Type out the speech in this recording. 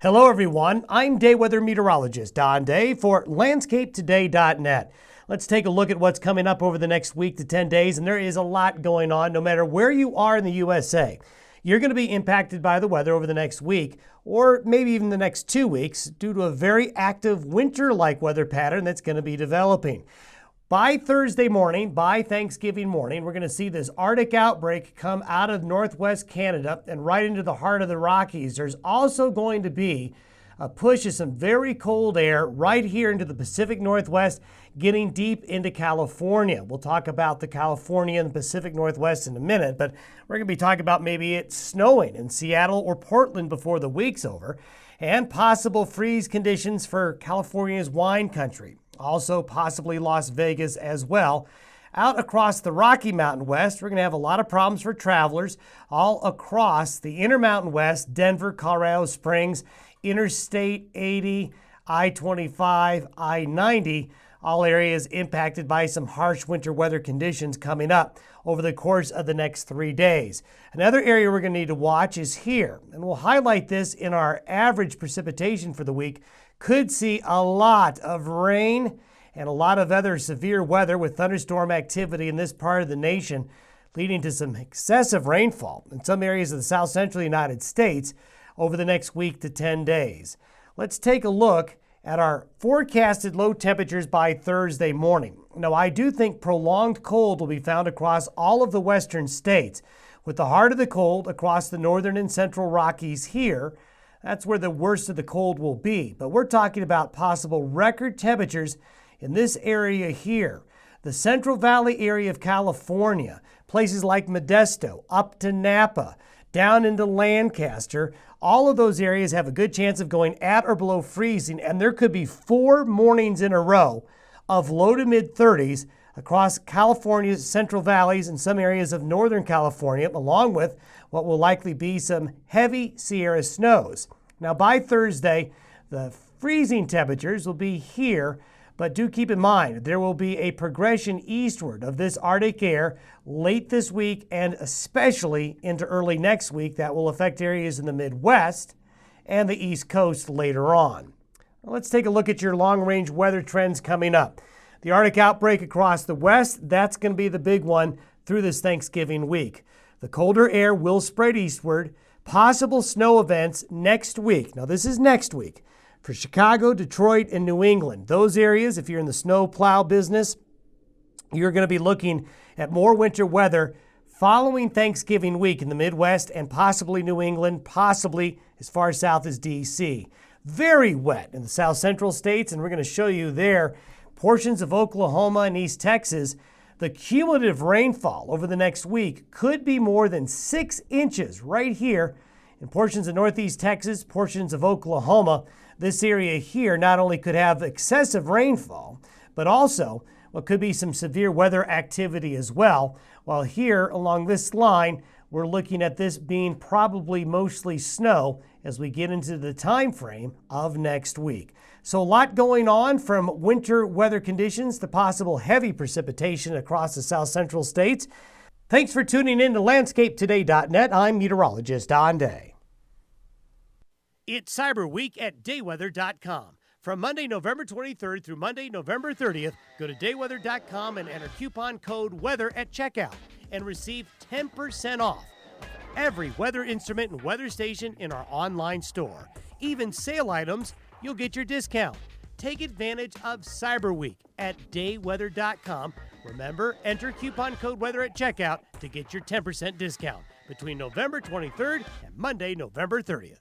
Hello, everyone. I'm day weather meteorologist Don Day for LandscapeToday.net. Let's take a look at what's coming up over the next week to 10 days, and there is a lot going on no matter where you are in the USA. You're going to be impacted by the weather over the next week, or maybe even the next 2 weeks, due to a very active winter-like weather pattern that's going to be developing. By Thursday morning, by Thanksgiving morning, we're going to see this Arctic outbreak come out of northwest Canada and right into the heart of the Rockies. There's also going to be a push of some very cold air right here into the Pacific Northwest, getting deep into California. We'll talk about the California and the Pacific Northwest in a minute, but we're going to be talking about maybe it's snowing in Seattle or Portland before the week's over, and possible freeze conditions for California's wine country. Also possibly Las Vegas as well. Out across the Rocky Mountain West, we're going to have a lot of problems for travelers all across the Intermountain West, Denver, Colorado Springs, Interstate 80, I-25, I-90, all areas impacted by some harsh winter weather conditions coming up over the course of the next 3 days. Another area we're going to need to watch is here, and we'll highlight this in our average precipitation for the week. Could see a lot of rain and a lot of other severe weather with thunderstorm activity in this part of the nation, leading to some excessive rainfall in some areas of the south central United States over the next week to 10 days. Let's take a look at our forecasted low temperatures by Thursday morning. Now, I do think prolonged cold will be found across all of the western states, with the heart of the cold across the northern and central Rockies here. That's where the worst of the cold will be. But we're talking about possible record temperatures in this area here. The Central Valley area of California, places like Modesto, up to Napa, down into Lancaster, all of those areas have a good chance of going at or below freezing, and there could be 4 mornings in a row of low to mid 30s across California's Central Valleys and some areas of Northern California, along with what will likely be some heavy Sierra snows. Now, by Thursday, the freezing temperatures will be here, but do keep in mind there will be a progression eastward of this Arctic air late this week and especially into early next week that will affect areas in the Midwest and the East Coast later on. Let's take a look at your long-range weather trends coming up. The Arctic outbreak across the west, that's going to be the big one through this Thanksgiving week. The colder air will spread eastward. Possible snow events next week. Now, this is next week for Chicago, Detroit, and New England. Those areas, if you're in the snow plow business, you're going to be looking at more winter weather following Thanksgiving week in the Midwest and possibly New England, possibly as far south as D.C. Very wet in the south central states, and we're going to show you there portions of Oklahoma and East Texas. The cumulative rainfall over the next week could be more than 6 inches right here in portions of northeast Texas, portions of Oklahoma. This area here not only could have excessive rainfall, but also what could be some severe weather activity as well. While here along this line, we're looking at this being probably mostly snow as we get into the time frame of next week. So a lot going on, from winter weather conditions to possible heavy precipitation across the south central states. Thanks for tuning in to LandscapeToday.net. I'm meteorologist Don Day. It's Cyber Week at dayweather.com. From Monday, November 23rd through Monday, November 30th, go to dayweather.com and enter coupon code WEATHER at checkout and receive 10% off every weather instrument and weather station in our online store. Even sale items, you'll get your discount. Take advantage of Cyber Week at dayweather.com. Remember, enter coupon code WEATHER at checkout to get your 10% discount between November 23rd and Monday, November 30th.